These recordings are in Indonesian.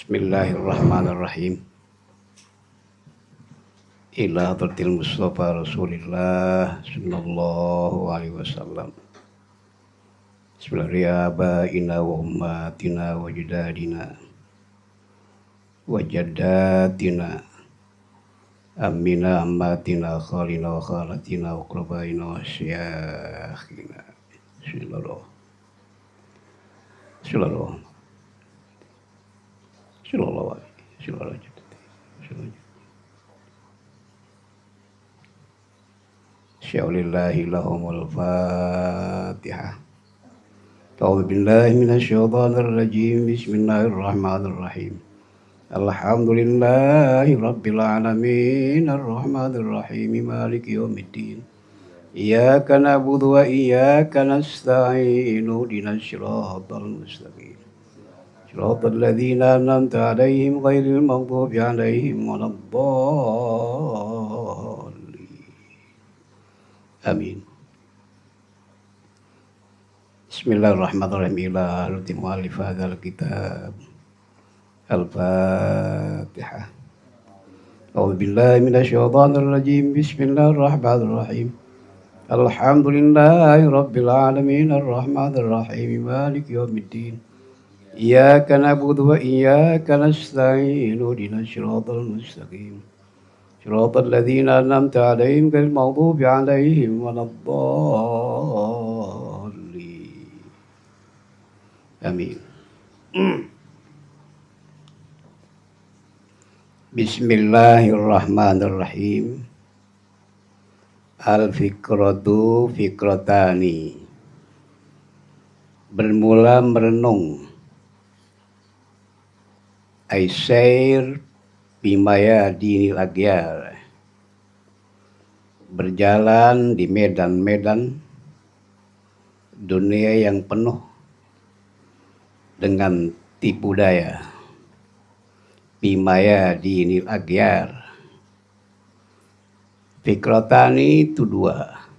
Bismillahirrahmanirrahim. Ila hadratil Mustafa Rasulillah sallallahu alaihi wasallam. Bismillahirrahmanirrahim wa ummatina wa jadadina wa jaddatina amina ammatina khalina wa khalatina wa qurbaina wa syakhina. Bismillahirrahmanirrahim. Bismillahirrahmanirrahim. Sallallahu alaihi wasallam. Syaulillahi lahumul Fatihah. A'udzu billahi minasy syaithanir rajim. Bismillahirrahmanirrahim. Alhamdulillahi rabbil alamin arrahmanir rahim maliki yaumiddin. Iyyaka na'budu wa iyyaka nasta'in ihdinas siratal mustaqim. Shiratal ladzina an'amta 'alaihim ghairil maghdubi 'alaihim waladdallin. Amin. Bismillahirrahmanirrahim. Ila hadratil muallif hadzal kitab. Al-Fatihah. A'udzu billahi minasy syaithanir rajim. Bismillahirrahmanirrahim. Alhamdulillahi rabbil alamin arrahmanir rahim maliki yaumiddin. Iyyaka na'budu wa iyyaka nasta'in ihdinas siratal mustaqim. Shiratal ladzina an'amta 'alaihim ghairil maghdubi 'alaihim waladdallin. Amin. Bismillahirrahmanirrahim. Al-fikratu fikratani. Bermula merenung. Aisyir bimaya dinil agyar. Berjalan di medan-medan dunia yang penuh dengan tipu daya. Bimaya dinil agyar. Fikratani itu dua.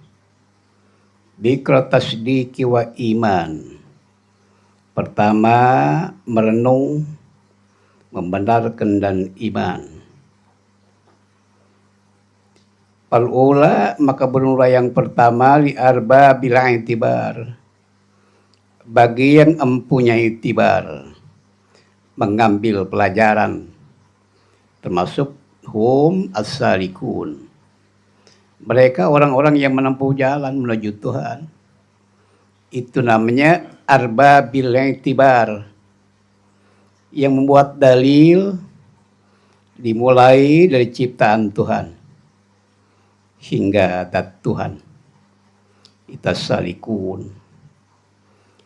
Fikrat tasdiki wa iman. Pertama merenung, membenarkan dan iman. Al-ula maka bermula yang pertama li arba bila itibar. Bagi yang empunyai itibar, mengambil pelajaran, termasuk hum as-salikun. Mereka orang-orang yang menempuh jalan menuju Tuhan. Itu namanya arba bila itibar. Yang membuat dalil dimulai dari ciptaan Tuhan hingga dat Tuhan. Ita salikun.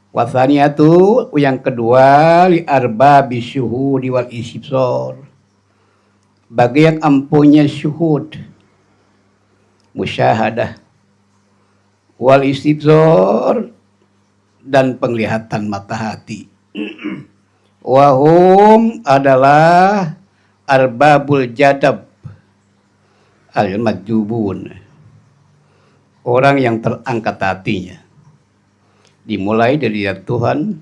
Wathaniyatu yang kedua li arba bisyuhudi wal isibsor. Bagi yang empunya syuhud, musyahadah, wal isibsor dan penglihatan mata hati. Wahum adalah arbabul jadab al-majubun, orang yang terangkat hatinya, dimulai dari Tuhan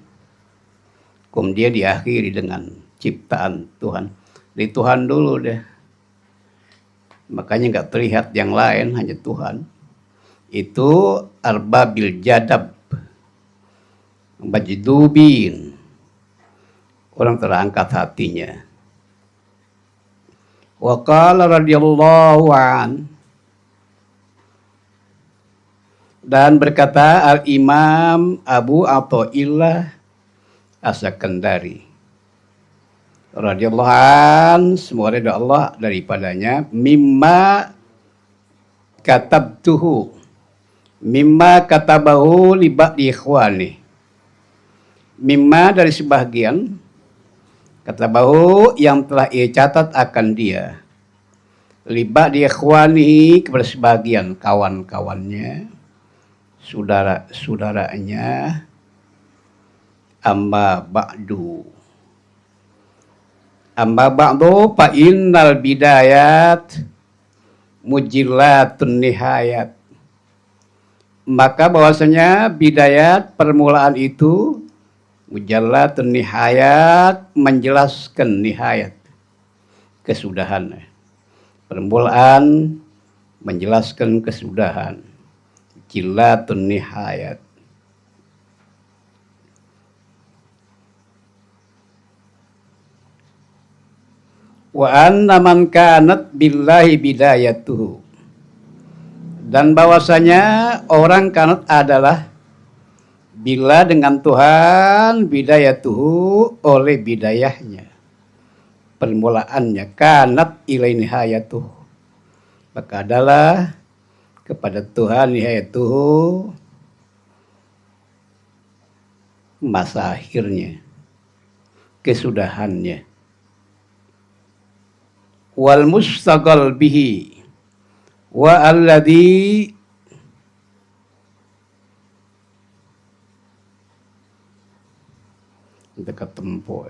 kemudian diakhiri dengan ciptaan Tuhan. Dari Tuhan dulu deh, makanya nggak terlihat yang lain, hanya Tuhan. Itu arbabil jadab majdubin, orang terangkat hatinya. Wa qala radhiyallahu an, dan berkata Al-Imam Abu Athaillah As-Sakandari radhiyallahu an, semoga ridha Allah daripadanya, mimma katabtuhu, mimma katabahu li ba'di ikhwani, mimma dari sebagian, kata bahu yang telah ia catat akan dia, libat di ikhwanihi, kepada sebagian kawan-kawannya, saudara-saudaranya. Amma ba'du fa innal bidayat mujillatun nihayat. Maka bahwasanya bidayat permulaan itu Mujallatun nihayat, menjelaskan nihayat, kesudahan. Permulaan menjelaskan kesudahan. Jillatun nihayat. Wa anna man kanat billahi bidayatuhu. Dan bahwasanya orang kanat adalah bila dengan Tuhan bidayatuhu, oleh bidayahnya, permulaannya, kanat ilai nihayatuh, maka adalah kepada Tuhan nihayatuhu, masa akhirnya, kesudahannya. Wal mustagal bihi wa alladhi dekat tempo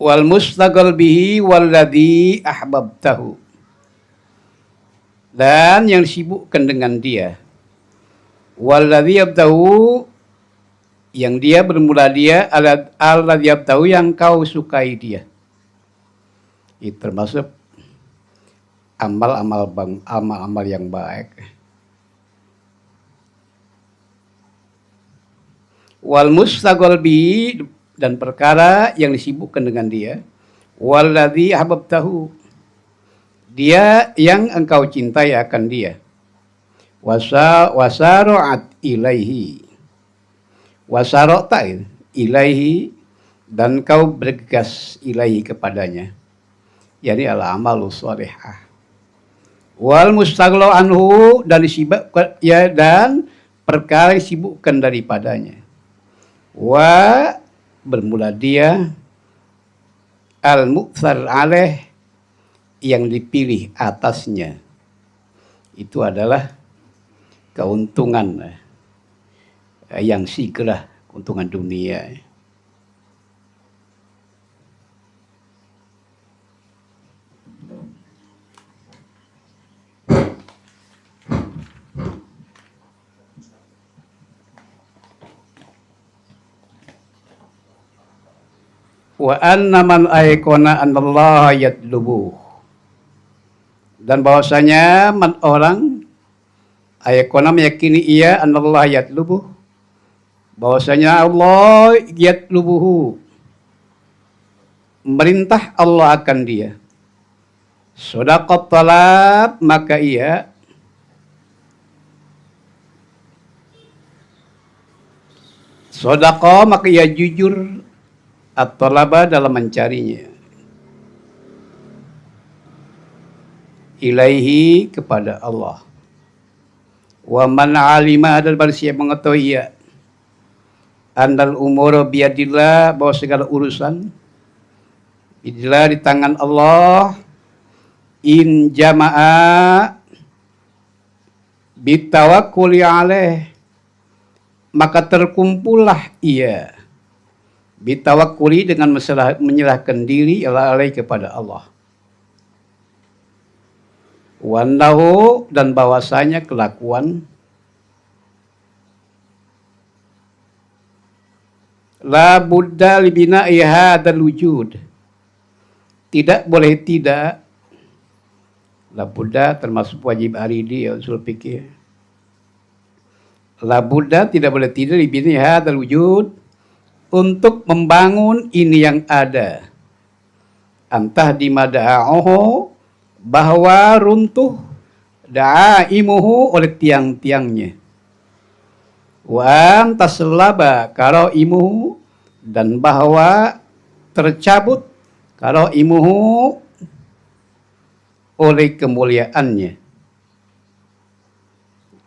wal mustagal bihi walladhi ahbabtahu, dan yang disibukkan dengan dia, walladhi abtahu, yang dia bermula dia, alladhi abtahu, yang kau sukai dia. Itu termasuk amal-amal yang baik. Wal mustaghal bi, dan perkara yang disibukkan dengan dia, walladzi ahbabtahu, dia yang engkau cintai akan dia, wasaro'at ilaihi, wasarota ilaihi, dan kau bergegas ilaihi kepadanya, yani al-amalu shalihah. Wal mustaghlu anhu, dan disibukkan ya, dan perkara disibukkan daripadanya. Wa, bermula dia, al-mu'thar alaih, yang dipilih atasnya, itu adalah keuntungan yang segera, keuntungan dunia. Wa anna man aikona anallaha yatlubuh, dan bahwasanya man orang aikona meyakini ia anallaha yatlubuh, bahwasanya Allah yatlubuhu, merintah Allah akan dia, shadaqat talab, maka ia shadaqah, maka ia jujur at-talaba, dalam mencarinya, ilaihi, kepada Allah. Wa man alima, dan barang siapa mengetahui ia, andal umur biadillah, bahwa segala urusan biadillah, di tangan Allah, in jama'a bitawakkuli alaih, maka terkumpullah ia bitawakkuli, dengan menyerahkan diri alaih, kepada Allah. Wandahu, dan bahwasanya kelakuan, la budda libina'i hadzal wujud, tidak boleh tidak, la budda termasuk wajib aridi ya usul fikih, la budda tidak boleh tidak libina'i hadzal wujud, untuk membangun ini yang ada, antah dimada'ahu, bahwa runtuh, da'imuhu, oleh tiang-tiangnya, wa taslaba karaimuhu, dan bahwa tercabut karaimuhu, oleh kemuliaannya,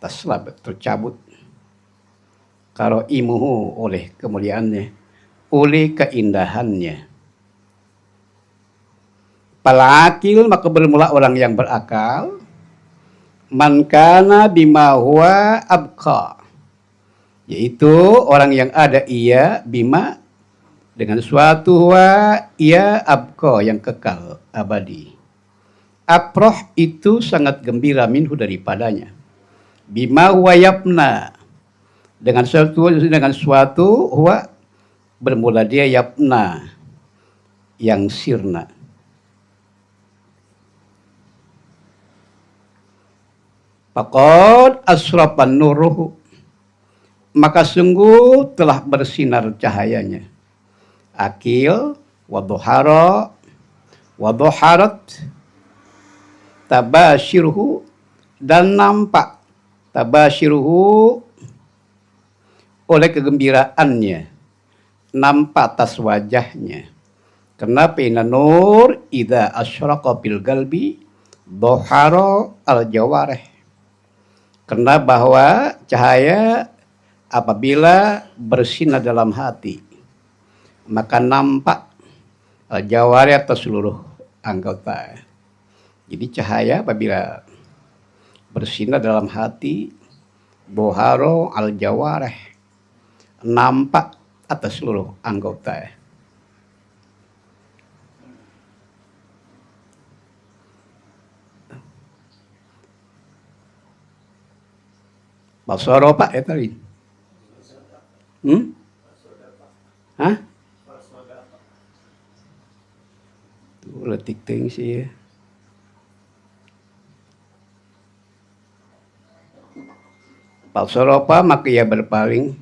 taslaba, tercabut, karaimuhu, oleh kemuliaannya, oleh keindahannya. Palakil, maka bermula orang yang berakal, man kana bima huwa abqa, yaitu orang yang ada ia, bima, dengan suatu, huwa ia, abqa, yang kekal, abadi. Aproh, itu sangat gembira, minhu, daripadanya. Bima huwa yabna, Dengan suatu huwa bermula dia yapna yang sirna. Faqad asrafan nuruhu, maka sungguh telah bersinar cahayanya. Akil waduhara waduharat tabashiruhu, dan nampak tabashiruhu oleh kegembiraannya, nampak atas wajahnya. Karena pina nur idza asyraqa bil qalbi dohara al jawarih, karena bahwa cahaya apabila bersinar dalam hati, maka nampak al-jawari atas seluruh anggota. Jadi cahaya apabila bersinar dalam hati, boharo al-jawarih, nampak atas seluruh anggota. Basoro Pak ya tadi. Hah? Tuh letik ting sih ya. Basoro Pak maka ia berpaling.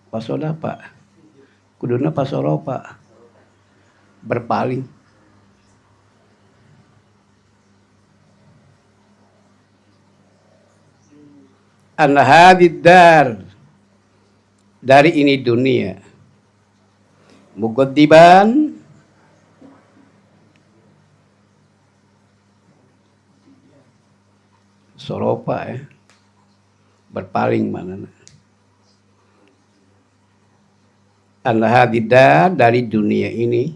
Pasoda Pak. Kuduna pasoro Pak. Berpaling. An-hadidar, dari ini dunia, muqaddiban, soropa ya, berpaling mana? An-hadidar, dari dunia ini,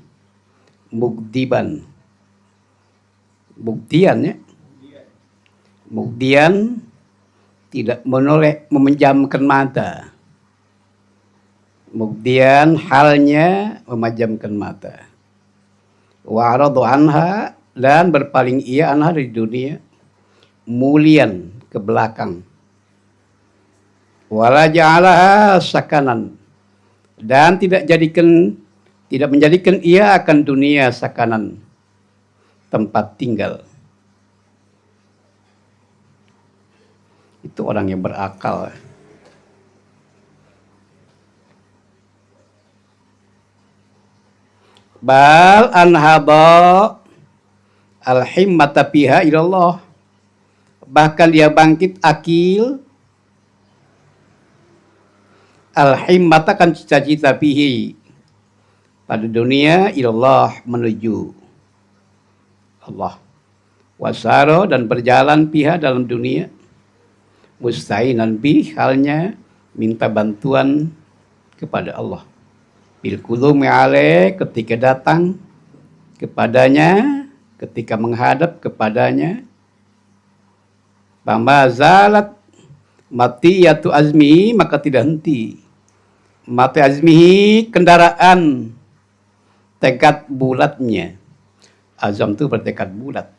mukdiban, buktian ya, buktian, tidak menoleh, memejamkan mata. Kemudian halnya memejamkan mata. Wa aradu anha, dan berpaling ia anha dari dunia, mulian ke belakang. Wala ja'alaha sakanan, dan tidak menjadikan ia akan dunia sakanan, tempat tinggal. Itu orang yang berakal. Bal anhada al-himmata biha ilallah, bahkan dia bangkit akil al-himmata, kan cita-cita bihi, pada dunia, ilallah, menuju Allah. Wasaro, dan berjalan biha dalam dunia, musta'inan bih, halnya minta bantuan kepada Allah. Bil qudumi alaih, ketika datang kepadanya, ketika menghadap kepadanya. Bama zalat matiyatu azmi, maka tidak henti. Mati azmihi, kendaraan tekad bulatnya. Azam itu bertekad bulat.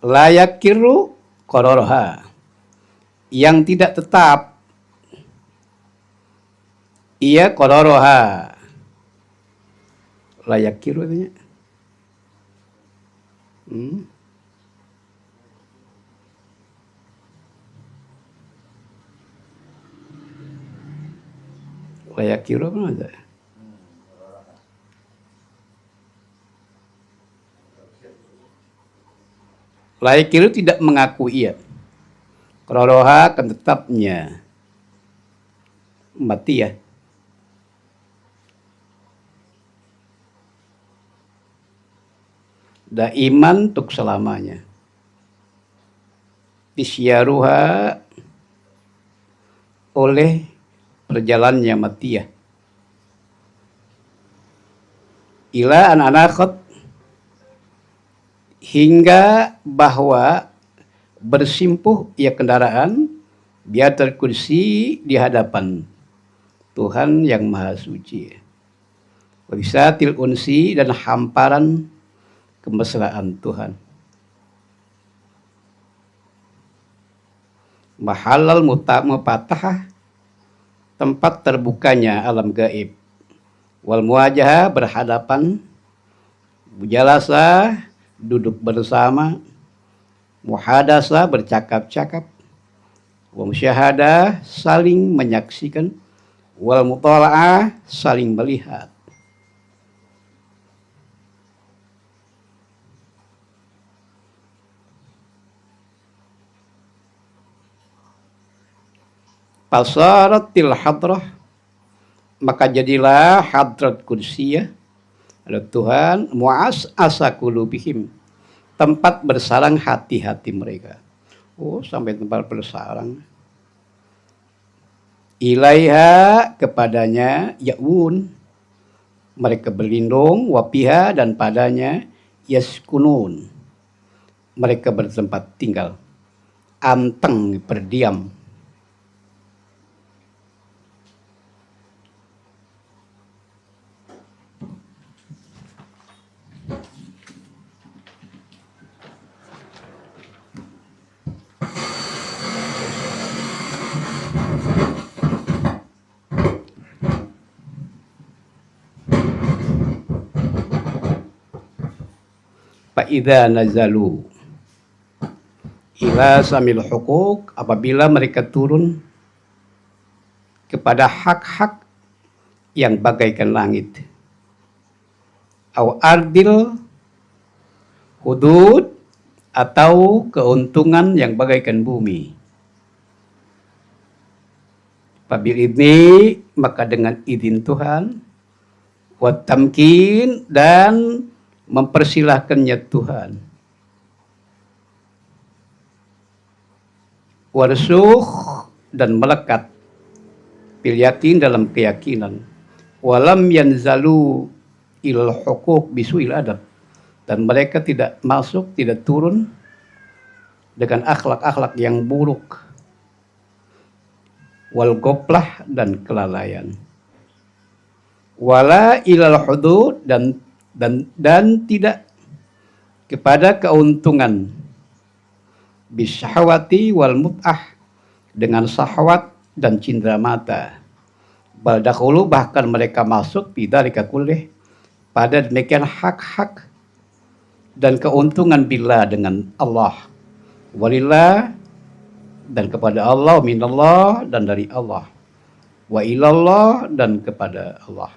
Layak kiru qararaha, yang tidak tetap ia qararaha. Layak kiru artinya layak kiru apa maksudnya? Layak kiru tidak mengaku ia. Qararaha, akan tetapnya. Mati ya. Daiman, untuk selamanya. Isyaruha, oleh perjalannya mati ya. Ila an-anakhot, hingga bahwa bersimpuh ia kendaraan biatal kursi, di hadapan Tuhan yang Maha Suci. Wisatil unsi, dan hamparan kemesraan Tuhan. mahallal mupatahah, tempat terbukanya alam gaib. Wal muwajahah, berhadapan. Mujalasah, duduk bersama. Muhadasah, bercakap-cakap. Wa musyahadah, saling menyaksikan. Wal mutala'ah, saling melihat. Fasaratil hadrah, maka jadilah hadrat kudsiyah, ada Tuhan, mu'as'asa qulubihim, tempat bersarang hati-hati mereka. Oh, sampai tempat bersarang. Ilaiha, kepadanya, ya'un, mereka berlindung, wapiha, dan padanya, yaskunun, mereka bertempat tinggal. Anteng, berdiam. Fa'idha nazalu ila samil hukuk, apabila mereka turun kepada hak-hak yang bagaikan langit. Au ardil hudud, atau keuntungan yang bagaikan bumi. Pabil ini, maka dengan izin Tuhan, wa tamkin, dan mempersilahkannya Tuhan. Warsuh, dan melekat. Bil yakin, dalam keyakinan. Walam yanzalu ilal hukuk bisu'il adab, dan mereka tidak masuk, tidak turun dengan akhlak-akhlak yang buruk. Wal goplah, dan kelalaian. Wala ilal hudud, dan tidak kepada keuntungan. Bisyahwati wal mut'ah, dengan syahwat dan cindera mata. Bal dakhulu, bahkan mereka masuk bidzalika kullih, pada demikian hak-hak dan keuntungan billah, dengan Allah. Walillah, dan kepada Allah. Minallah, dan dari Allah. Wa ilallah, dan kepada Allah.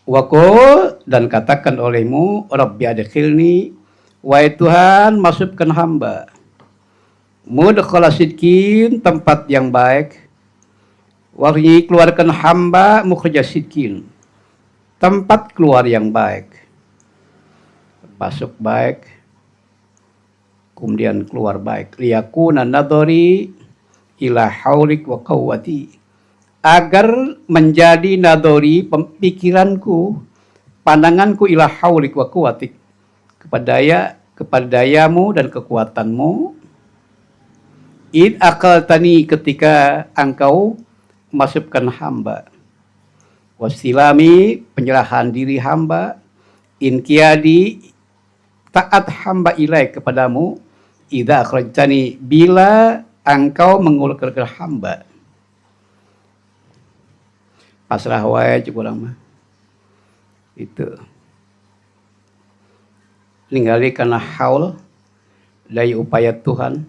Waqul, dan katakan olehmu, Rabbi adkhilni, wahai Tuhan, masukkan hamba. Mudkhala sidqin, tempat yang baik. Warni, keluarkan hamba, mukhrija sidqin, tempat keluar yang baik. Masuk baik, kemudian keluar baik. Liyakuna nadhari ila haulik wa quwwati, agar menjadi nadhari, pikiranku, pandanganku, ila haulik wa quwwatik, kepada dayamu dan kekuatanmu. Id aqaltani, ketika engkau masukkan hamba. Wasilami, penyerahan diri hamba. Inqiyadi, taat hamba ilaih, kepadamu. Idza akhrajtani, bila engkau mengeluarkan hamba. Pasrah wae cik urang mah. Itu. Ningali kana haul dari upaya Tuhan.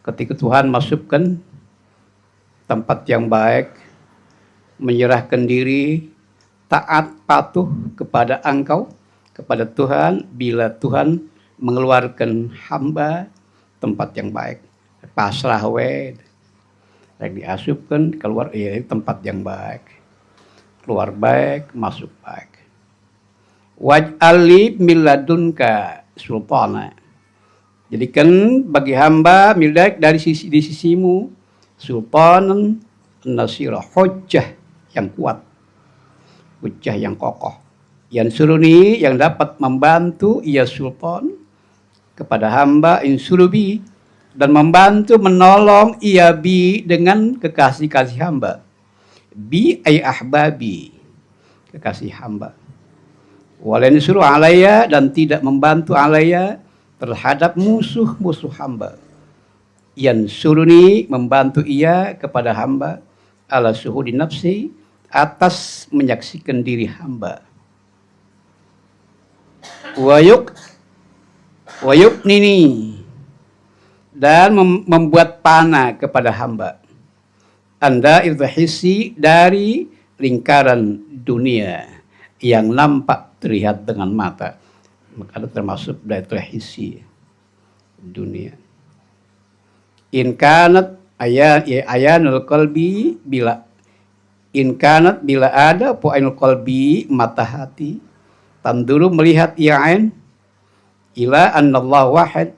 Ketika Tuhan masukkan tempat yang baik, menyerahkan diri, taat, patuh kepada engkau, kepada Tuhan, bila Tuhan mengeluarkan hamba tempat yang baik. Pasrah we, diasupkan keluar, ya, tempat yang baik, keluar baik, masuk baik. Waj'ali min ladunka sultana, jadikan bagi hamba milik dari di sisimu sultanan nasira, hujjah yang kuat, hujjah yang kokoh. Yang suruni, yang dapat membantu, ia sultan, kepada hamba, insurubi, dan membantu menolong ia bi, dengan kekasih-kasih hamba. Bi ay ahbabi, kekasih hamba. Walain suruh alaya, dan tidak membantu alaya terhadap musuh-musuh hamba. Yansuruni, membantu ia kepada hamba, ala suhudi nafsi, atas menyaksikan diri hamba. Wayuk nini, dan membuat panah kepada hamba. Anda irtahisi, dari lingkaran dunia yang nampak terlihat dengan mata. Maka termasuk dari terhisi dunia. In kanat ayanul qalbi, bila ada ainul qalbi, mata hati, tanduru, melihat ia ain, ila annallahu wahid,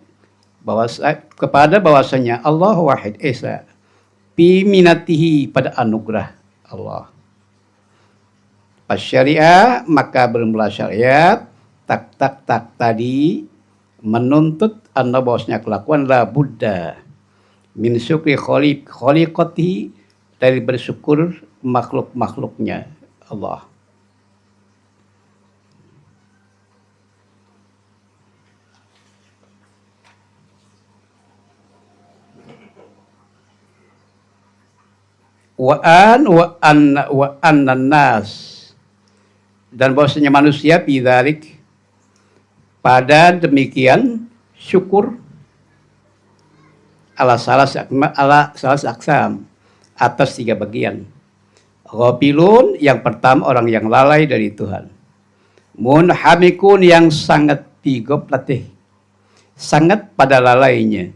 kepada bahwasanya Allah wahid esa, bi minatihi, pada anugerah Allah. Pas syariah, maka bermula syariat, tak tadi menuntut anna, bahwasanya kelakuan la buddha min syukri khaliqati, dari bersyukur makhluk-makhluknya Allah. Wa anna nas, dan bahwasanya manusia bidzalik, pada demikian syukur, ala salah aksam, atas 3 bagian. Ghafilun, yang pertama orang yang lalai dari Tuhan. Munhamikun, yang sangat digoplatih, sangat pada lalainya.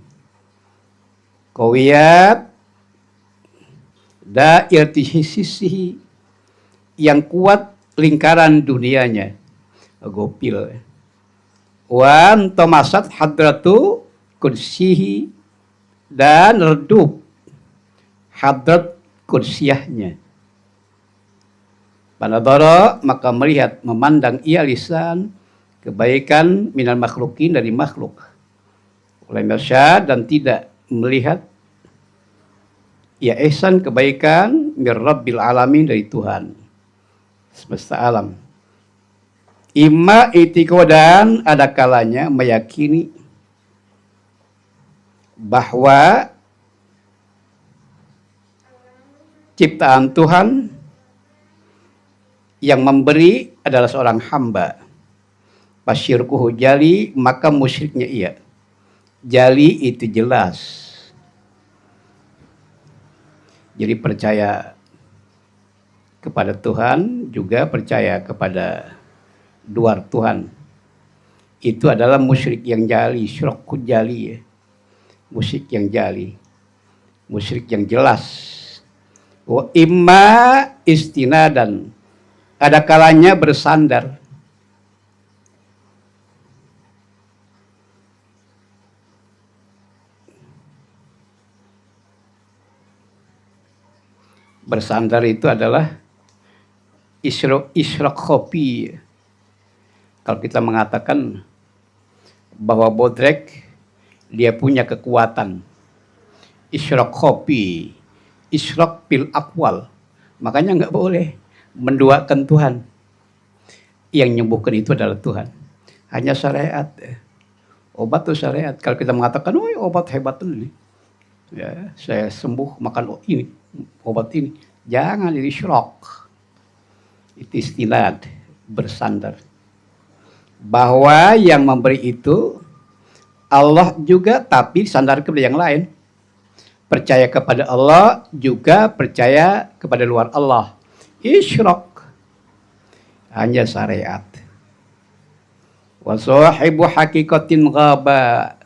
Qawiyat, dairtihisihi, yang kuat lingkaran dunianya. Gopil. Wan tomasat hadratu kursihi, dan redup hadrat kursiyahnya. Panadara, maka melihat, memandang ia lisan kebaikan minal makhlukin, dari makhluk. Oleh masyad, dan tidak melihat ya ihsan, kebaikan mir rabbil alamin, dari Tuhan semesta alam. Imma itikodan, ada kalanya meyakini bahwa ciptaan Tuhan yang memberi adalah seorang hamba. Pasyirkuhu jali, maka musyriknya ia. Jali itu jelas. Jadi percaya kepada Tuhan, juga percaya kepada luar Tuhan. Itu adalah musyrik yang jali, syirkun jali ya. Musyrik yang jali, musyrik yang jelas. Wa imma istinadan, ada kalanya bersandar. Bersandar itu adalah isyraq khofi. Kalau kita mengatakan bahwa bodrek dia punya kekuatan, isyraq khofi, isyraq bil akwal, makanya nggak boleh menduakan Tuhan. Yang menyembuhkan itu adalah Tuhan. Hanya syariat. Obat itu syariat. Kalau kita mengatakan, oh obat hebat ini, ya, saya sembuh makan ini, obat ini, jangan jadi isyraq. Itu istinad, bersandar. Bahwa yang memberi itu Allah juga, tapi sandar kepada yang lain. Percaya kepada Allah, juga percaya kepada luar Allah. Isyraq. Hanya syariat. Wa sahibu haqiqatin ghaba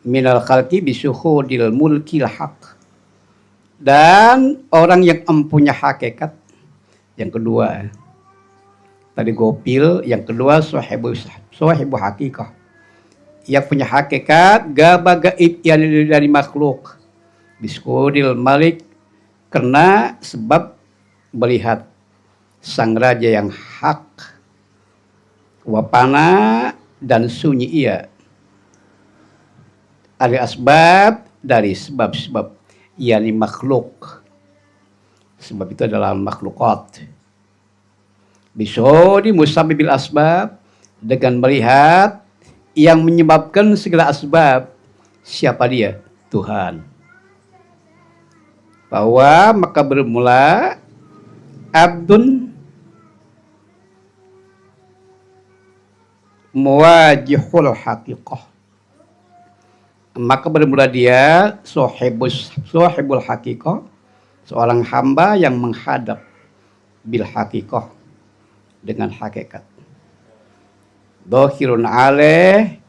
minal khalqi bisuhudil mulkil haq. Dan orang yang mempunyai hakikat, yang kedua. Tadi gopil, yang kedua sahibu haqiqah. Yang punya hakikat, gaba gaib yang dari makhluk. Bisuhudil malik, karena sebab melihat sang raja yang hak. Wapana, dan sunyi ia. Ada asbab, dari sebab-sebab. Yani makhluk. Sebab itu adalah makhlukat. Bisodi musabibil asbab, dengan melihat yang menyebabkan segala asbab. Siapa dia? Tuhan. Bahwa maka bermula abdun muwajihul haqiqah. Maka bermula dia sohibul haqiqah, seorang hamba yang menghadap bil haqiqah, dengan hakikat. Dohirun alaih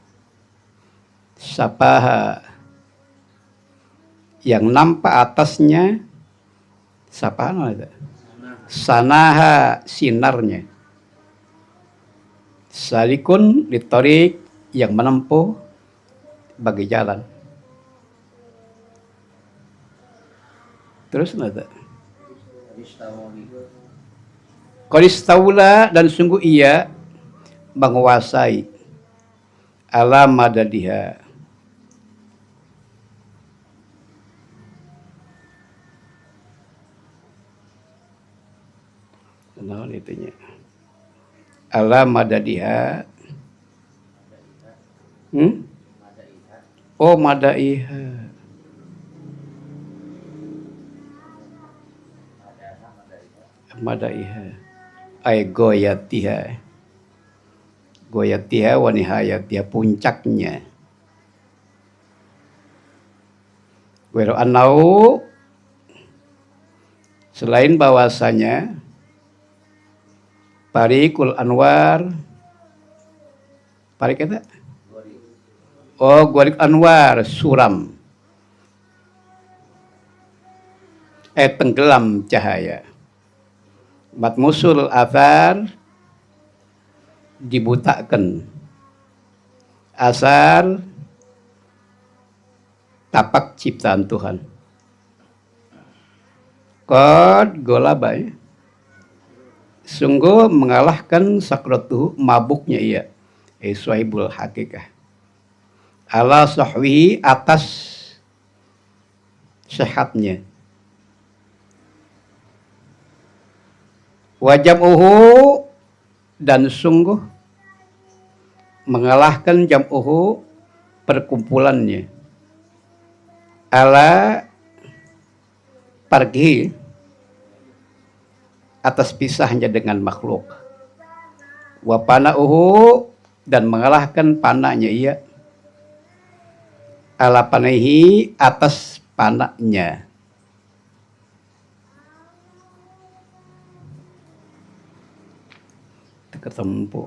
sapaha, yang nampak atasnya sapaha itu, sanaha, sinarnya. Salikun litorik, yang menempuh bagi jalan. Terus nada. Qadistaula, dan sungguh ia menguasai ala madadiha, nah itunya ala madadiha. Oh, madaiha. Madaiha ay goyatiha, goyatiha wa nihayatiha, puncaknya. Wero anau, selain bahwasanya parikul anwar, parik kata? Oh, gorik anwar, suram, tenggelam cahaya. Matmusul athar, dibutakan. Asar, tapak ciptaan Tuhan. Qad golabai, sungguh mengalahkan sakratuhu, mabuknya ia, suhaibul hakikah, ala sahwihi, atas sehatnya. Wajam'uhu, dan sungguh mengalahkan jam'uhu, perkumpulannya. Ala pargi, atas pisahnya dengan makhluk. Wa pana'uhu, dan mengalahkan panahnya ia. Ala panahi, atas panahnya. Ketemu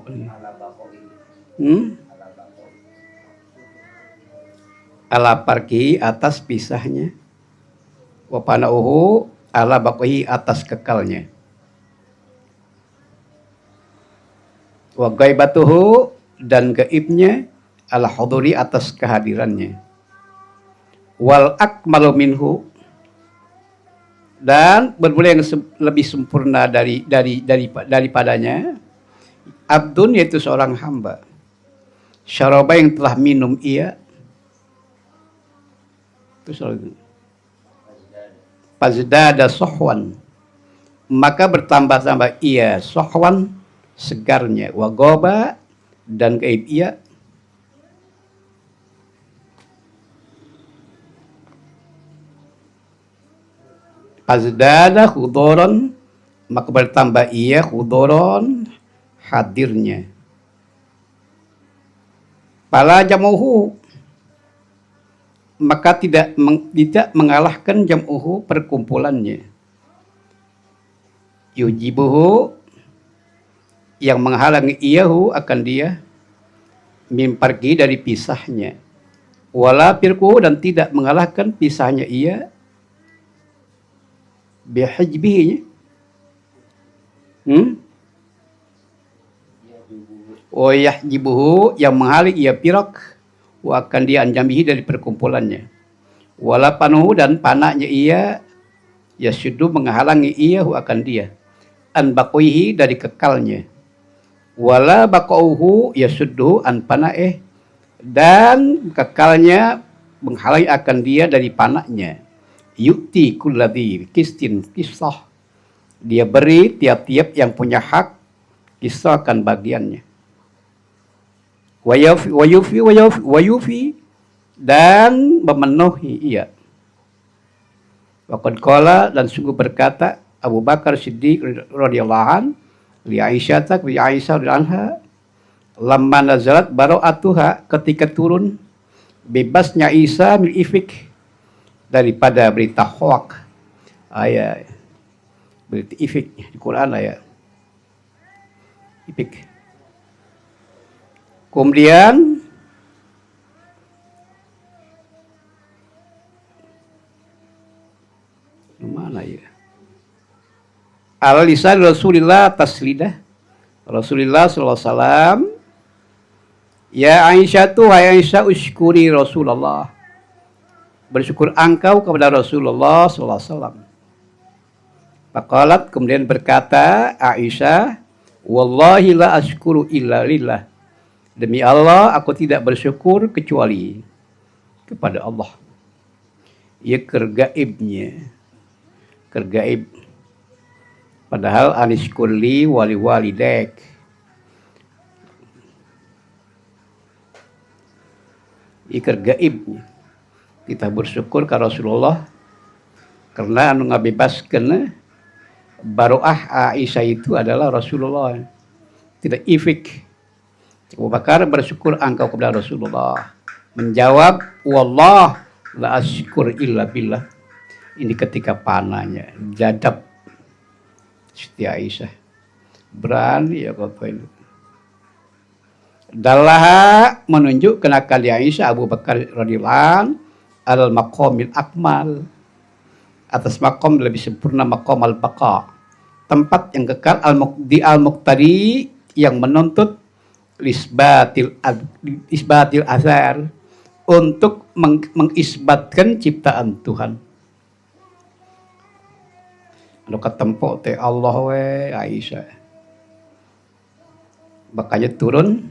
ala parki, atas pisahnya. Wa panauhu, ala baqi, atas kekalnya. Wa gaibatuhu, dan gaibnya, ala huduri, atas kehadirannya. Wal akmalu minhu, dan bermula yang lebih sempurna daripadanya. Abdun, yaitu seorang hamba. Syaraba, yang telah minum ia. Terus Fazdada sohwan, maka bertambah-tambah ia sohwan, segarnya. Wagoba, dan gaib ia. Fazdada hudoron, maka bertambah ia hudoron, hadirnya. Pala jamuhu, maka tidak mengalahkan jam'uhu, perkumpulannya. Yujibuhu, yang menghalangi iyahu, akan dia, mimpargi, dari pisahnya. Wala firku, dan tidak mengalahkan pisahnya ia, bihajbihi, wa yahjibuhu, yang menghalang ia pirak, wa akan dia anjamihi, dari perkumpulannya. Wala panuhu, dan panahnya ia, yasudu, menghalangi ia, akan dia, an baqihi, dari kekalnya. Wala baqauhu, yasudu, an panaeh, dan kekalnya menghalangi akan dia, dari panahnya. Yukti kulladhi kistin kisah, dia beri tiap-tiap yang punya hak, kisahkan bagiannya. Wayufi dan memenuhi ia. Waqad qala dan sungguh berkata Abu Bakar Siddiq radhiyallahu an li Aisyah anha lamma nazalat bara'atuha ketika turun bebasnya Isa mil ifik daripada berita hoak ayat berita ifik di Quran ayat ifik. Kemudian mana ya? Al lisan Rasulillah taslidah Rasulullah sallallahu alaihi wasallam ya Aisyah tu hai Aisyah usyukuri Rasulullah bersyukur engkau kepada Rasulullah sallallahu alaihi wasallam. Faqalat kemudian berkata Aisyah wallahi la asyukuru illa lillah demi Allah aku tidak bersyukur kecuali kepada Allah. Ia kergaibnya kergaib padahal anis kulli wali walidek ikir gaibnya kita bersyukur ke Rasulullah karena anu ngabebaskeun baroah Aisyah itu adalah Rasulullah tidak ifik. Abu Bakar bersyukur engkau kepada Rasulullah menjawab wallah la asykur illa billah. Ini ketika panahnya jadab Siti Aisyah berani ya Bapak itu. Dalah menunjuk kenakan Aisyah Abu Bakar radhiyallahu al maqamil akmal atas maqam lebih sempurna maqam al baqa tempat yang kekal al muqtadi yang menuntut isbatil azhar untuk mengisbatkan ciptaan Tuhan. Anu katempo teh Allah we Aisyah. Makanya turun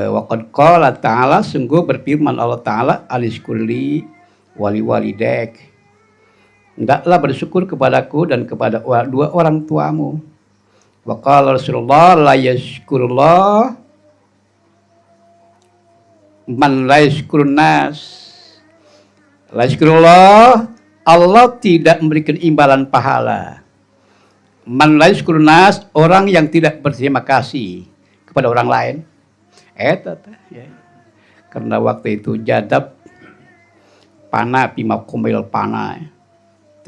waqad qala ta'ala sungguh berfirman Allah Ta'ala alis kulli wali walidek. Hendaklah bersyukur kepadaku dan kepada dua orang tuamu. Wa qala Rasulullah la yashkurullah man la yashkurun nas. La yashkurullah Allah tidak memberikan imbalan pahala. Man la yashkurun nas orang yang tidak berterima kasih kepada orang lain. Eta ya. Karena waktu itu jadab panah bima kumil panah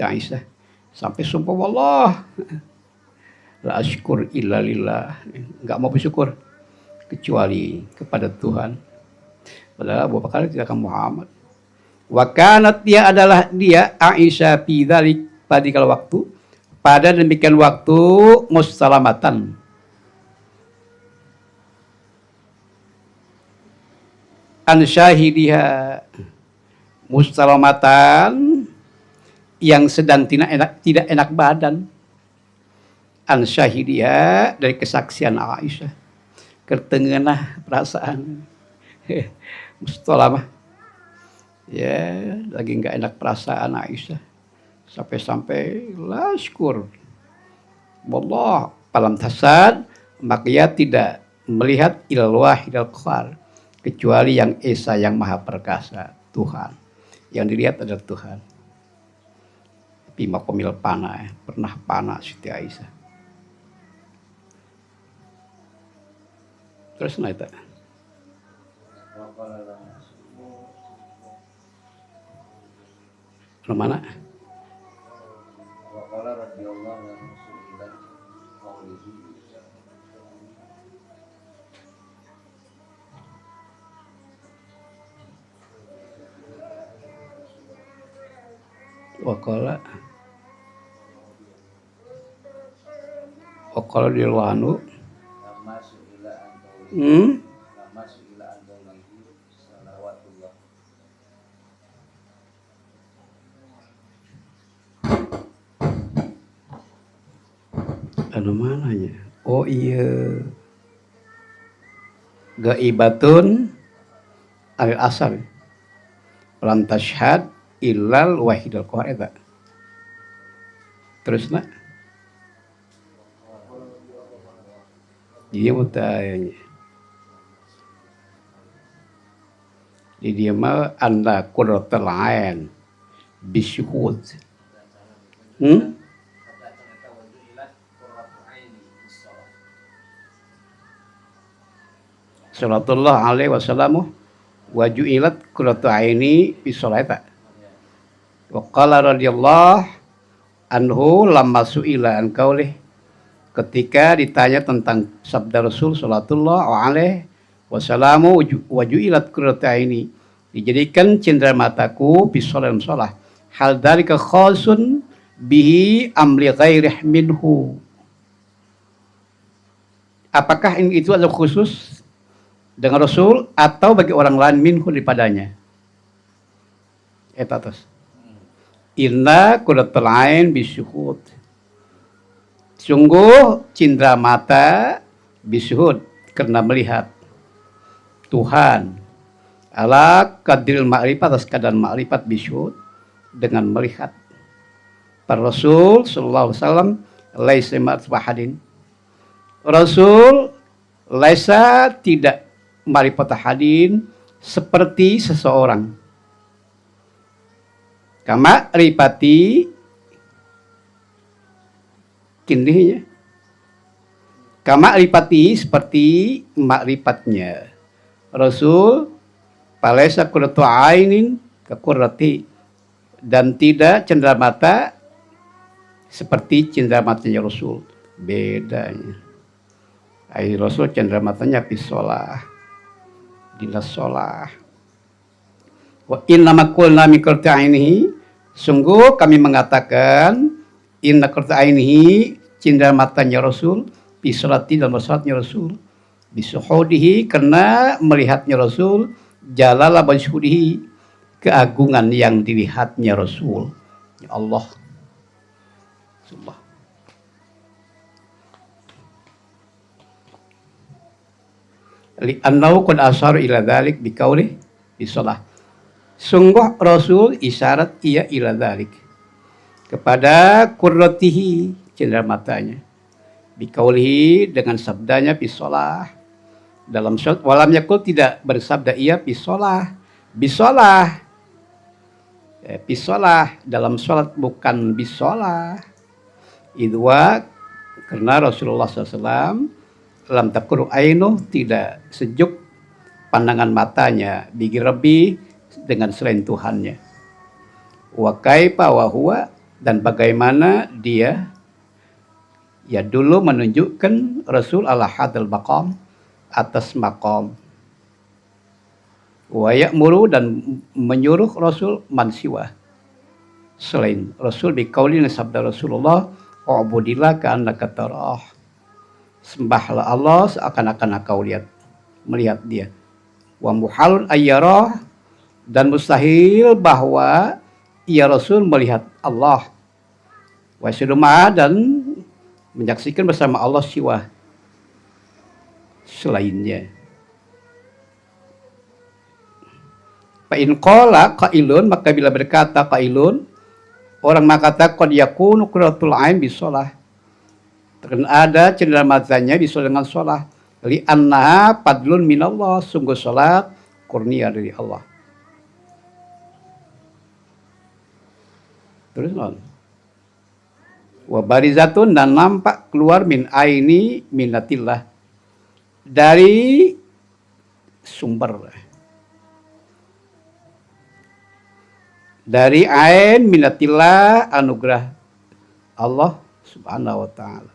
Aisyah sampai sumpah wallah la asykur illa lillah enggak mau bersyukur kecuali kepada Tuhan. Padahal Abu Bakar tidak akan Muhammad. Wa kanat dia adalah dia Aisyah fi dzalik pada kala waktu pada demikian waktu mustalamatan an syahidiha mustalamatan yang sedang tidak enak badan an syahidiha dari kesaksian Aisyah ketengenah perasaan mustalamah ya lagi nggak enak perasaan Aisyah sampai-sampai laskur wallah palam tasad maka ia tidak melihat ilal wahidal qahar kecuali yang esa yang maha perkasa Tuhan yang dilihat adalah Tuhan. Tapi makomil panah pernah panah Siti Aisyah terus naik mana? Wakala di luanu anu mananya? Oh iya gaibatun al asal lam tashhad illal wahidal qahar eta. Terusna dia mutayanya Di dia mah anda qurratul ain bisyuhud. Sallallahu alaihi wasallam wa ju'ilat qurratu aini fi sholata. Wa qala radhiyallahu anhu lamma su'ila an qaulih, ketika ditanya tentang sabda Rasul sallallahu alaihi wasallam wa ju'ilat qurratu aini, dijadikan cindera mataku fi sholat. Hal dzalika khasun bihi amli ghairih minhu. Apakah ini itu adalah khusus dengan Rasul atau bagi orang lain minhu daripadanya? Eta tos. Inna qurratul ain bisyuhud. Sungguh cindera mata bisyuhud karena melihat Tuhan. Ala qadril ma'rifat, atas kadar ma'rifat bisyuhud dengan melihat. Para Rasul sallallahu alaihi wasallam laisa ma'rifahadin. Rasul laisa tidak ma'rifat hadin seperti seseorang. Kama ripati kindinya. Kama ripati seperti makrifatnya. Rasul palaisa qurratu ainin ka qurrati, dan tidak cendera mata seperti cendera matanya Rasul. Bedanya. Ai Rasul cendera matanya pisolah. Dinas sholah. Wa inna maqulna min qurrati ainihi, sungguh kami mengatakan inna qurrati ainihi cindera matanya Rasul fi sholati, dalam salatnya Rasul, bisuhudihi karena melihatnya Rasul, jalala basuhudihi keagungan yang dilihatnya Rasul. Ya Allah. Subhanallah. Li'annahu qad asyara ila dzalik biqauli bisalah. Sungguh Rasul isyarat ia ila dzalik, kepada qurratihi cindera matanya, biqaulihi dengan sabdanya bisalah dalam salat. Walam yakul tidak bersabda ia bisalah bisalah bisalah dalam salat, bukan bisalah. Idwa karena Rasulullah SAW lam takur ainu, tidak sejuk pandangan matanya, bigi Rabbi dengan selain Tuhannya. Wa kaifa wa huwa, dan bagaimana dia ya dulu menunjukkan Rasul ala hadal maqam, atas maqam. Wa ya'muru, dan menyuruh Rasul mansiwa selain Rasul biqaulina, sabda Rasulullah, ubudillah ka'annaka tarah, sembahlah Allah seakan-akan engkau melihat dia. Wa muhalun ayyarah, dan mustahil bahwa ia Rasul melihat Allah. Wa syuduma, dan menyaksikan bersama Allah siwa selainnya. Fa in qala qailun, maka bila berkata qailun, orang mengatakan qad yakunu qurratul ain bisalah, karena ada cendera matanya bisa dengan sholat. Li'annaha fadlun minallah, sungguh sholat kurnia dari Allah. Terus non. Wa barizatun, dan nampak keluar min aini minatillah, dari sumber, dari ain minatillah, anugerah Allah subhanahu wa ta'ala.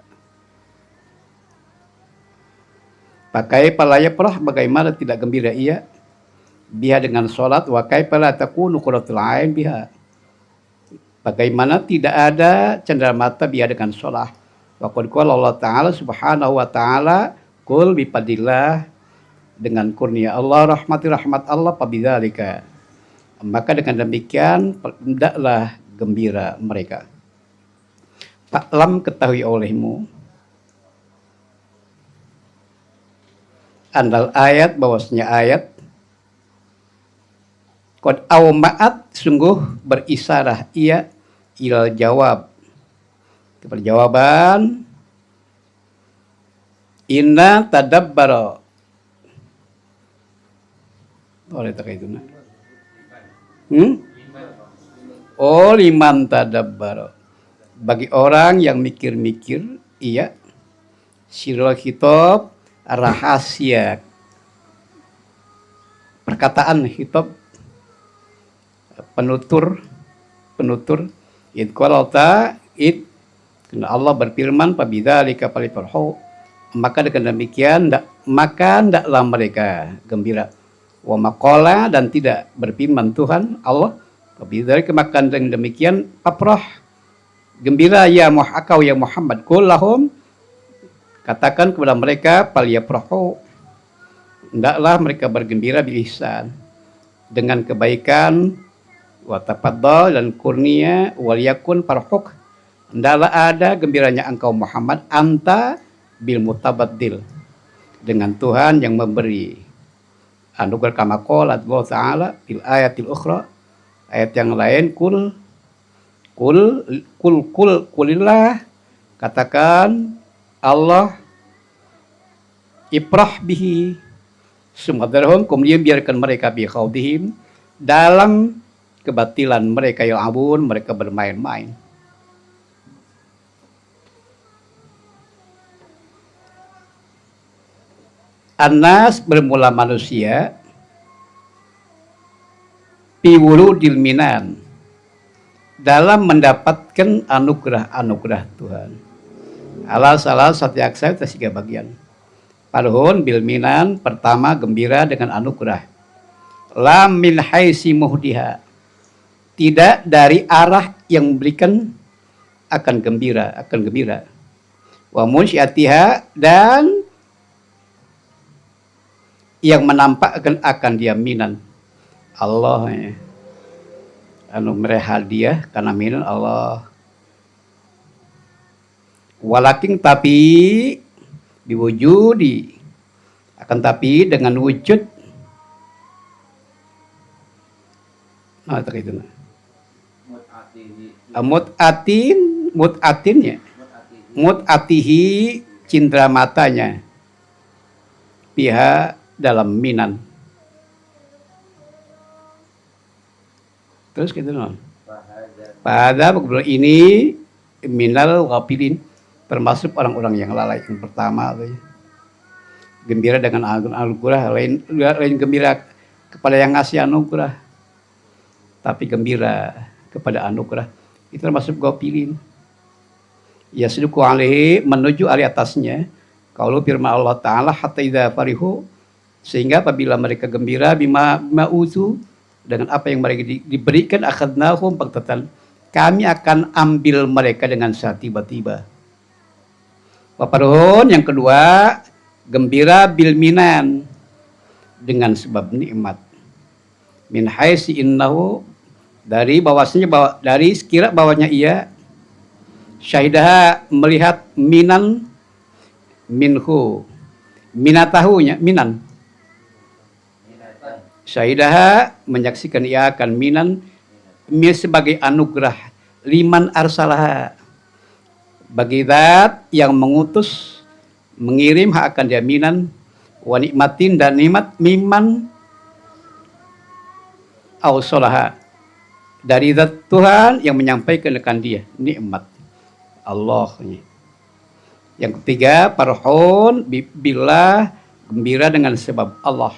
Pakai palaya perah, bagaimana tidak gembira ia biha dengan sholat. Wa kaifa la takunu qurratul ain biha, bagaimana tidak ada cendera mata biha dengan sholat. Wa qad qala Allah Ta'ala subhanahu wa ta'ala, qul bifadillah, dengan kurnia Allah, rahmat Allah, pabidzalika, maka dengan demikian hendaklah gembira mereka. Taklam, ketahui olehmu, andal ayat, bahwasanya ayat qad awma'at, sungguh berisyarah ia ilal jawab, kepada jawaban, inna tadabbara oleh tak itu Hmm? Oh, liman tadabbar. Bagi orang yang mikir-mikir, iya, sirul khitab, rahasia perkataan khitab, penutur, penutur. Id qalata id, karena Allah berfirman, pabidzalika falyafrahu, maka dengan demikian maka ndaklah mereka gembira. Wa maqala, dan tidak berfirman Tuhan Allah, pabidzalika, maka dengan demikian afrah, gembira ya Muhammad, ya Muhammad, qul lahum, katakan kepada mereka, falyafrahu, hendaklah mereka bergembira bil ihsan, dengan kebaikan, wa tafaddal, dan kurnia, wal yakun farhuk, hendaklah ada gembiranya engkau Muhammad, anta bil mutabaddil, dengan Tuhan yang memberi anugerah, kama qala Allah Ta'ala fil ayatil ukhra, ayat yang lain, kulillah, katakan Allah, iprah bihi, sumadarhum, kemudian biarkan mereka bi khaudihim, dalam kebatilan mereka, yang abun, mereka bermain-main. Anas, bermula manusia, piwuludil minan, dalam mendapatkan anugerah-anugerah Tuhan. Ala salah satu aksa tiga bagian. Farhun bil minan, pertama gembira dengan anugerah. Lam min haisi muhdiha, tidak dari arah yang memberikan akan gembira, akan gembira. Wa munsyatiha, dan yang menampakkan akan dia minan. Allah ya, anu mere hadiah karena minan Allah. Walakin, tapi diwujudi, akan tapi dengan wujud, nah itu nah. Mut'atihi, cindera matanya, pihak dalam minan. Terus gitu loh. Pada ini minal ghafilin, termasuk orang-orang yang lalai. Yang pertama, gembira dengan anugerah, lain gembira kepada yang ngasih anugerah, tapi gembira kepada anugerah itu termasuk ghafilin. Ya suduku alaihi, menuju alih atasnya. Kalau firman Allah Ta'ala, hatta idza farihu, sehingga apabila mereka gembira bima uzu, dengan apa yang mereka diberikan, akhadnahum baghtatan, kami akan ambil mereka dengan secara tiba-tiba. Wafarhun, yang kedua, gembira bil minan, dengan sebab nikmat. Min haisi innahu, dari bahwasanya, dari sekira bahwanya ia, syahidah, melihat minan, minhu, minatahunya, minan, syahidah, menyaksikan ia akan minan, sebagai anugerah, liman arsalah, bagi zat yang mengutus, mengirim akan dia minan, wa nikmatin, dan nikmat, miman ausolaha, dari zat Tuhan yang menyampaikan akan dia nikmat Allah. Yang ketiga, farhun billah, gembira dengan sebab Allah.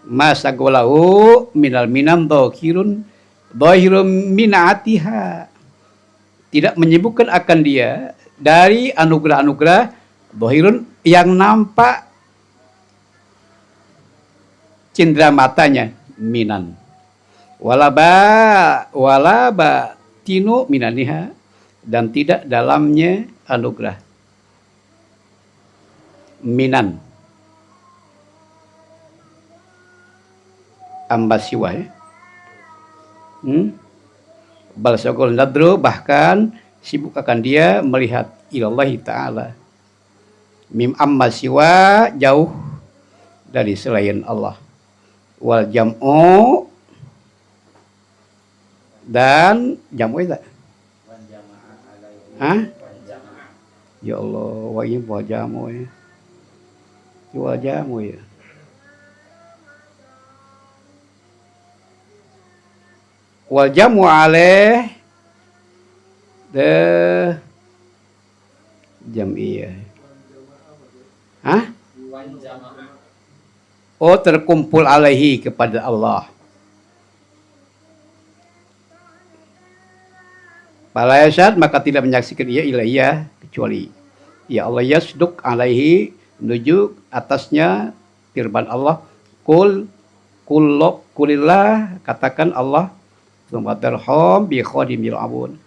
Masagolahu minal minam dhahirun minatiha, tidak menyebutkan akan dia dari anugerah-anugerah, dhahirun, yang nampak cindera matanya, minan, walaba tinu minaniha, dan tidak dalamnya anugerah minan, ambasiwa ya. Balsagol nadru, bahkan sibuk akan dia melihat ilallahi ta'ala, mim amma siwa, jauh dari selain Allah, wal jam'u, dan jam'u itu ya Allah, wa ini wal jam'u ya, wal jam'u ya. Wal jamu alaih the jamiyah. Hah? Oh, terkumpul alaihi kepada Allah. Fala yashhad, maka tidak menyaksikan ia ilayya kecuali ya Allah yasduk alaihi, menuju atasnya firman Allah, kulillah, katakan Allah, sumadarhom bi khadimil abun.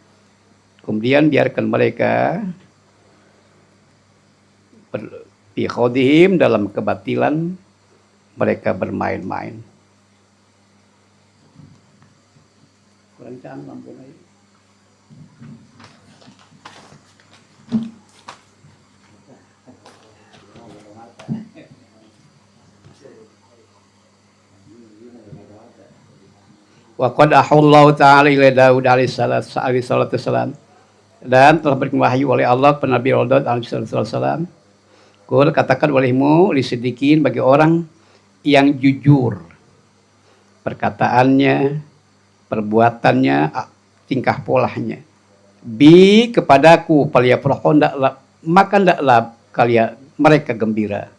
Kemudian biarkan mereka bi khadihim, dalam kebatilan mereka bermain-main. Kurang lampu lagi. Wa qad ahallahu ta'ala ila Daud alaihi salatu wassalam, dan telah berikan wahyu oleh Allah kepada Nabi Daud alaihi salatu wassalam. Qul, katakan olehmu lisedikin, bagi orang yang jujur perkataannya, perbuatannya, tingkah polanya, bi kepadaku faliyafrahu, maka ndaklah kalian mereka gembira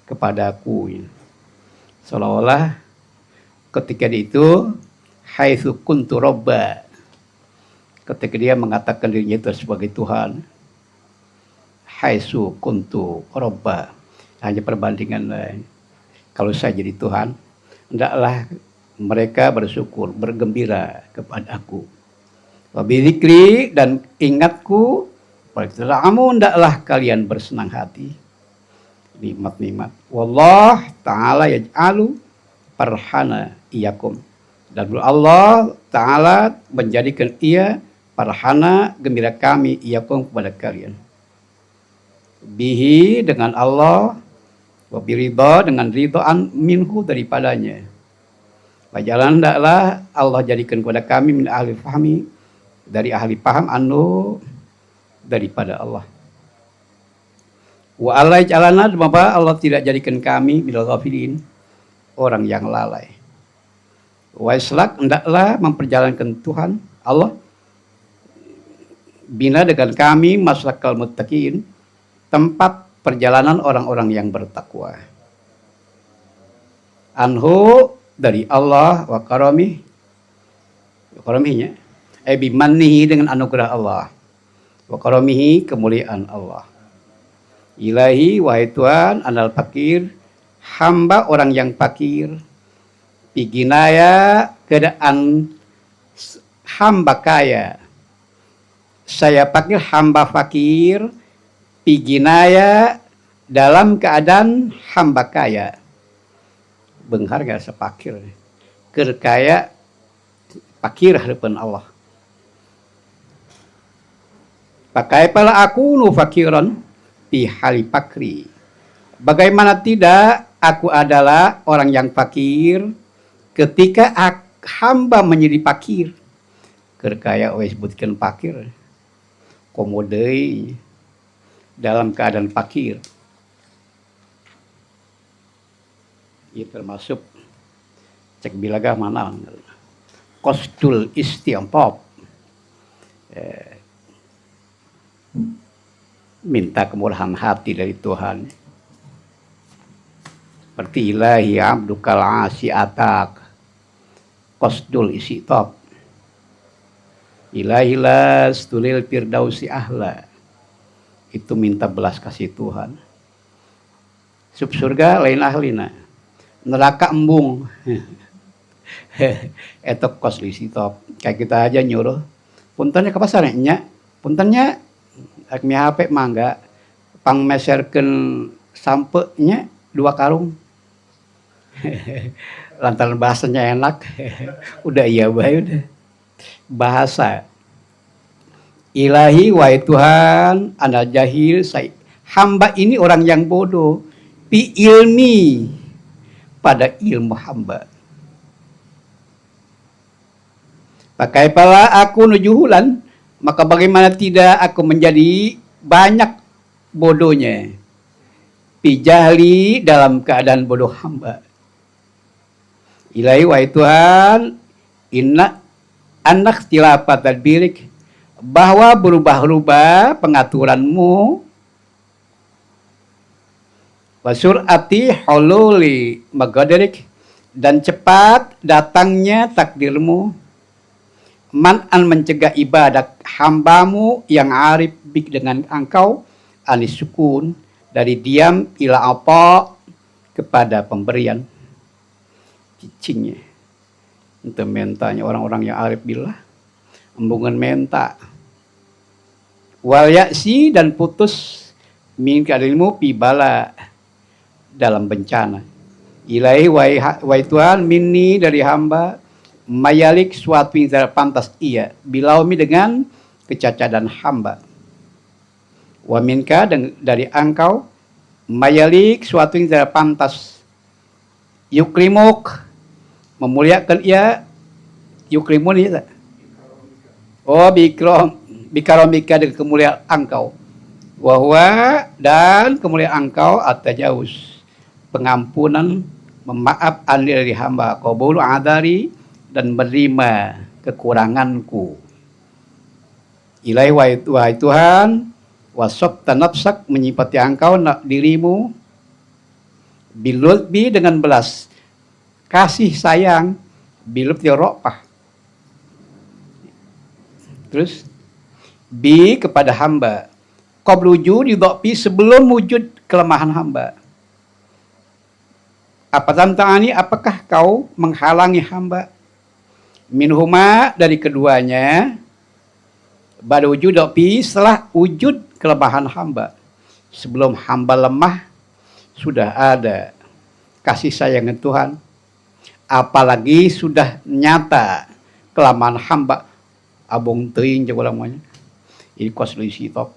kepadaku. Seolah-olah ketika itu haitsu kuntu robba, ketika dia mengatakan dirinya itu sebagai Tuhan, haitsu kuntu robba, hanya perbandingan lain. Kalau saya jadi Tuhan, hendaklah mereka bersyukur, bergembira kepada aku. Wa bidzikri, dan ingatku, walta'amu, hendaklah kalian bersenang hati. Nikmat-nikmat. Wallah ta'ala yaj'alu farhana iyakum, dan Allah Ta'ala menjadikan ia farhana, gembira kami, iyakum, kepada kalian. Bihi, dengan Allah, wa biridha, dengan ridhaan, minhu, daripadanya. Wajalan, hendaklah Allah jadikan kepada kami min ahli fahmi, dari ahli paham, anu, daripada Allah. Wa Allah jalana, maka Allah tidak jadikan kami minal ghafilin, orang yang lalai. Wa islak, hendaklah memperjalankan Tuhan Allah bina, dengan kami, maslakal muttaqin, tempat perjalanan orang-orang yang bertakwa. Anhu, dari Allah, wa karaminya bimannihi, dengan anugerah Allah, wa karamihi, kemuliaan Allah. Ilahi, wahai Tuhan, anal fakir, hamba orang yang fakir, piginaya, keadaan hamba kaya. Saya fakir, hamba fakir, piginaya, dalam keadaan hamba kaya. Bengharga sepakir, kerkaya fakir hadapan Allah. Pakai pala aku nu fakiran fi hali fakri. Bagaimana tidak, aku adalah orang yang fakir ketika hamba menjadi fakir. Kerkaya wes sebutkan fakir, komodei dalam keadaan fakir. Ini termasuk cek bilagah mana kostul istiampop, minta kemurahan hati dari Tuhan. Seperti ilahi abdukal asiatak kostul isitop, ilahi las tulil firdausi ahla, itu minta belas kasih Tuhan. Sub surga lain ahlina, neraka embung. Itu kos isitop. Kayak kita aja nyuruh puntennya ke pasarnya, puntennya mi HP mangga pang meserkeun sampenya 2 karung. Lantaran bahasanya enak. Udah iya bae udah. Bahasa ilahi, wahai Tuhan, anal jahil, hamba ini orang yang bodoh, fi ilmi, pada ilmu hamba. Pakai pala aku nujuhulan, maka bagaimana tidak aku menjadi banyak bodohnya. Pijahli, dalam keadaan bodoh hamba. Ilahi, wahai Tuhan, inna anak tilafat tadbirik, bahwa berubah-ubah pengaturanmu, wasur'ati hululi magadirik, dan cepat datangnya takdirmu, man'an mencegah ibadah hambamu yang arif bik dengan engkau, anis sukun dari diam ila apa kepada pemberian. Cicingnya itu mentanya orang-orang yang arif billah, embungan menta wal yaksi, dan putus min kadilmu pibala dalam bencana. Ilahi wahai Tuhan, minni dari hamba, mayalik suatu yang tidak pantas ia, bilaumi dengan kecacadan hamba. Wa minka, dari engkau, mayalik suatu yang tidak pantas, yukrimuk memuliakan ia, yukrimun ia. Oh bikaromika, dengan kemuliaan engkau. Wahwa, dan kemuliaan engkau at-tajawuz, pengampunan, memaaf anil dari hamba, qabul adari, dan menerima kekuranganku. Ilahi wahai Tuhan, wasabta nafsak, menyipati engkau dirimu, bilutbi, dengan belas kasih sayang, bilutbi rofah. Terus bi kepada hamba, qablu wujudi dha'fi, sebelum wujud kelemahan hamba. Apa tantangani, apakah kau menghalangi hamba, minhuma, dari keduanya, pada wujud dha'fi, setelah wujud kelemahan hamba. Sebelum hamba lemah sudah ada kasih sayang Tuhan, apalagi sudah nyata kelemahan hamba, abong teuing jago lamanya. Ini kuaslu isi top,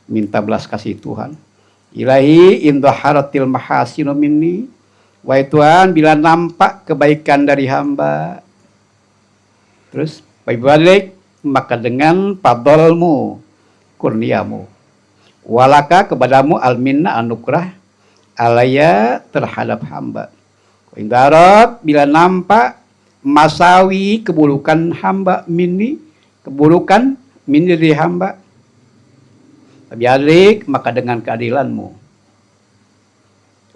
minta belas kasih Tuhan. Ilahi indaharatil mahasinu minni, wahai Tuhan, bila nampak kebaikan dari hamba, terus balik, maka dengan fadlmu, kurniamu, walaka, kepadamu, alminna, anugerah, alaya, terhadap hamba. Indarat, bila nampak masawi, keburukan hamba, minni, keburukan minni dari hamba, balik, maka dengan keadilanmu,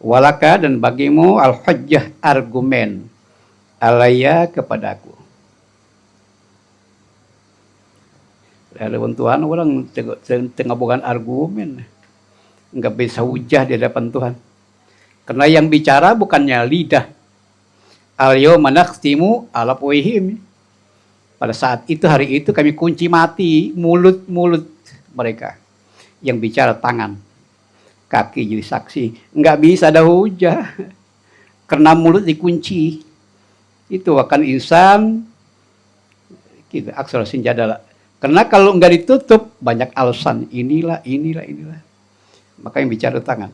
walaka, dan bagimu, al-hujjah, argumen, alaya, kepadaku. Lalu Tuhan, orang tengah bukan argumen, nggak bisa hujah di hadapan Tuhan, karena yang bicara bukannya lidah. Al-yawma nakhtimu ala afwahihim, pada saat itu, hari itu, kami kunci mati mulut-mulut mereka. Yang bicara tangan, kaki jadi saksi, nggak bisa ada hujah karena mulut dikunci. Itu akan insan kita aksara sinjadalah, karena kalau nggak ditutup banyak alasan, inilah. Maka yang bicara tangan,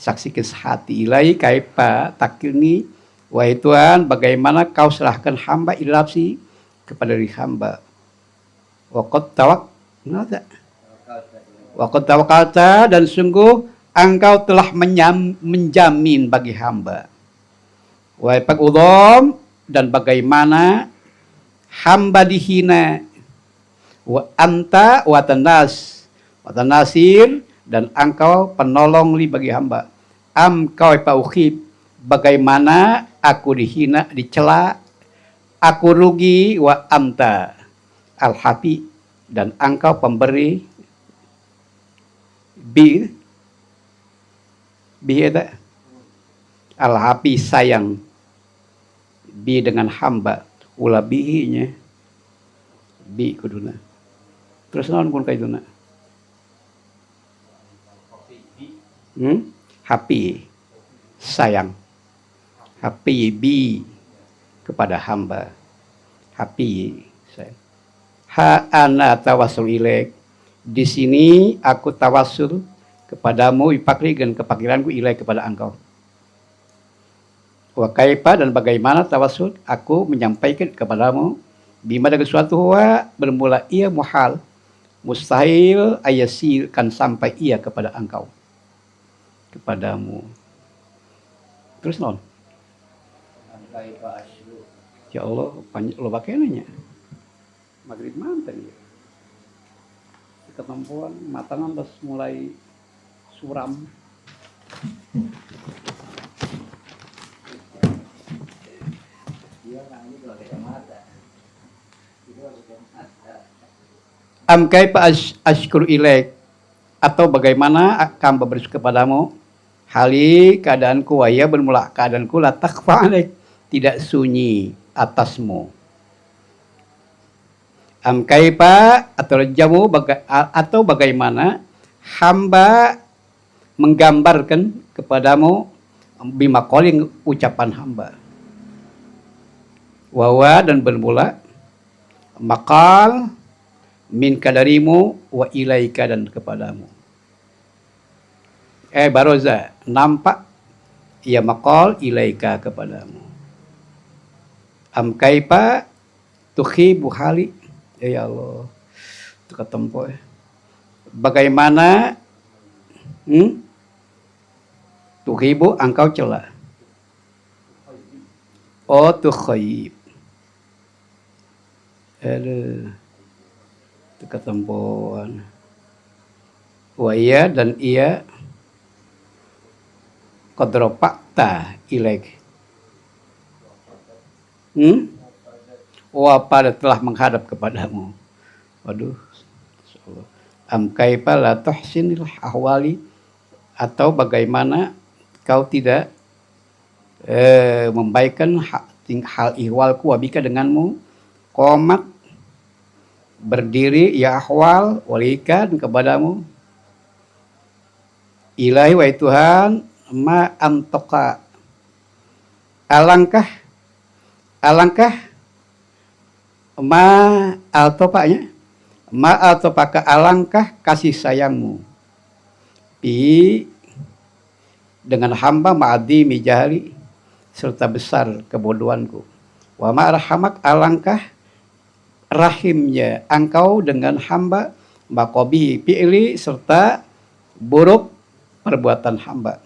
saksi hati. Ilahi kaifa takilni, wahai Tuhan, bagaimana kau serahkan hamba ilapsi kepada diri hamba. Waqad tawakalta, dan sungguh engkau telah menjamin bagi hamba. Wahai Pak Udham, dan bagaimana hamba dihina. Wa anta watanasir, dan engkau penolong li bagi hamba. Kau Pak Ukhib, bagaimana aku dihina, dicela, aku rugi. Wa anta al-hafi, dan engkau pemberi, bi ada al-hafi, sayang, bi dengan hamba, ula bihinya bi kuduna. Terus naon pun kaiduna, hapi, sayang, hapi bi kepada hamba, hapi sayang. Ha ana tawassul ilaik, di sini aku tawasul kepadamu, ipakri, dan kepakiranku, ilaik, kepada engkau. Wa kaifa, dan bagaimana tawasul aku menyampaikan kepadamu, bima, dengan suatu wa bermula ia muhal, mustahil ayasirkan sampai ia kepada engkau, kepadamu. Terus non Ya Allah, panjang lo pakai nanya. Maghrib mantan ya. Ketempuan matangan terus mulai suram. Am kaifa ashkur ilaik, atau bagaimana hamba bersyukur kepadamu, hali keadaanku waya bermula keadaanku la takhfa alaik, tidak sunyi atasmu. Am kaifa atau jamu atau bagaimana hamba menggambarkan kepadamu bima calling ucapan hamba. Wawa dan bermula makal min kadarimu wa ilaika dan kepadamu. Baroza nampak ya makal ilaika kepadamu. Am kaifa tukhibu hali, ya Allah itu ketempo. Bagaimana tukhibu engkau celah. Oh tukhayib. Aduh, itu ketempuan. Wa iya dan ia qadropakta ilaik. Wa pada telah menghadap kepadamu. Waduh. Am kaifa la tuhsinil ahwali, atau bagaimana kau tidak membaikkan hal ihwalku wabika denganmu, qomat berdiri ya ahwal walika kepadamu, ilahi wa Tuhan ma antoka, alangkah ma altopanya ma altopaka, alangkah kasih sayangmu dengan hamba ma'adi mijali, serta besar kebodohanku. Wa ma'arhamak, alangkah rahimnya engkau dengan hamba, makobi fi'li, serta buruk perbuatan hamba.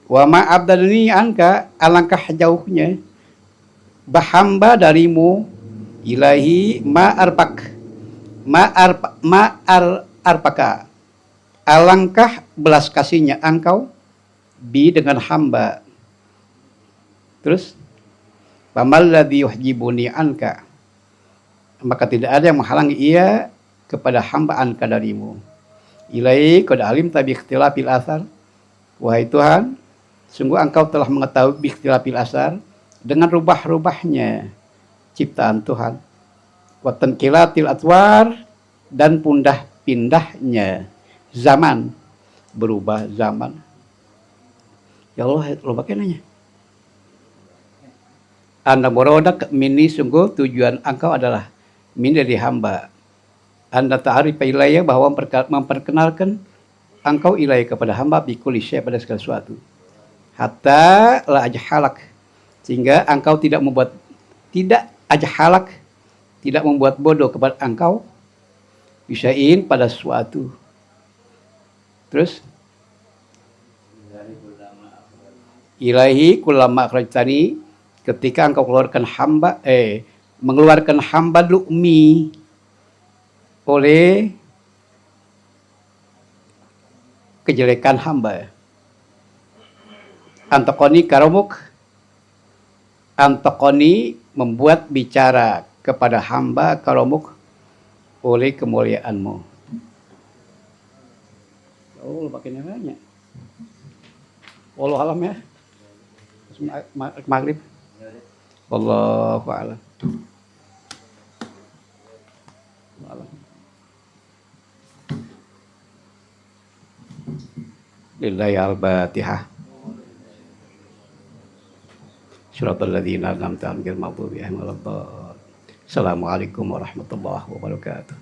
Wa ma'abdani angka, alangkah jauhnya bahamba darimu, ilahi ma'arpaka, alangkah belas kasihnya engkau dengan hamba. Terus famal ladzi yuhjibuni anka, maka tidak ada yang menghalangi ia kepada hamba anka darimu. Ilai qad alim tabi ikhtilafil asar, wahai Tuhan sungguh engkau telah mengetahui bi ikhtilafil asar, dengan rubah-rubahnya ciptaan Tuhan, wa tanqilatil atwar, dan pindah-pindahnya zaman, berubah zaman. Ya Allah, lo pakai nanya. Anda muradak mini, sungguh tujuan engkau adalah min dari hamba. Anda ta'arif ilayya, bahwa memperkenalkan engkau ilayya kepada hamba bikul syai, pada segala sesuatu. Hatta la ajhalak, sehingga engkau tidak membuat bodoh kepada engkau bisain pada sesuatu. Terus ilahi kullama akhrajtani, ketika engkau mengeluarkan hamba lu'mi oleh kejelekan hamba. Antakoni membuat bicara kepada hamba karomuk oleh kemuliaanmu. Oh, pakai namanya. Wallahu alam ya. Maghrib. Wallahu a'lam. Lillahi al-Fatihah. Suratul ladzina an'amta 'alaihim ghairil maghdubi 'alaihim waladdallin. Assalamualaikum warahmatullahi wabarakatuh.